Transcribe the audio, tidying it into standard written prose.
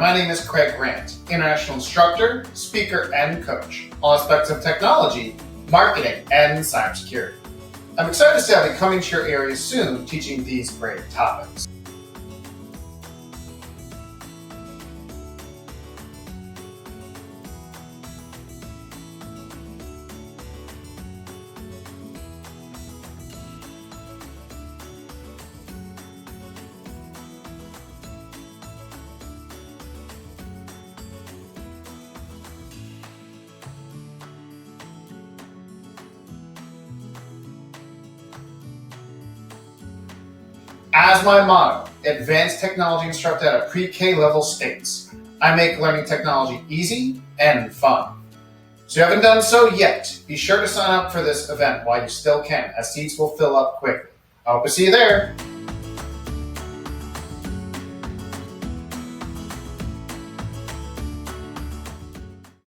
my name is Craig Grant, international instructor, speaker, and coach, all aspects of technology, marketing, and cybersecurity. I'm excited to say I'll be coming to your area soon teaching these great topics. As my motto, advanced technology instructor at a pre-K level states, I make learning technology easy and fun. So if you haven't done so yet, be sure to sign up for this event while you still can, as seats will fill up quickly. I hope to see you there.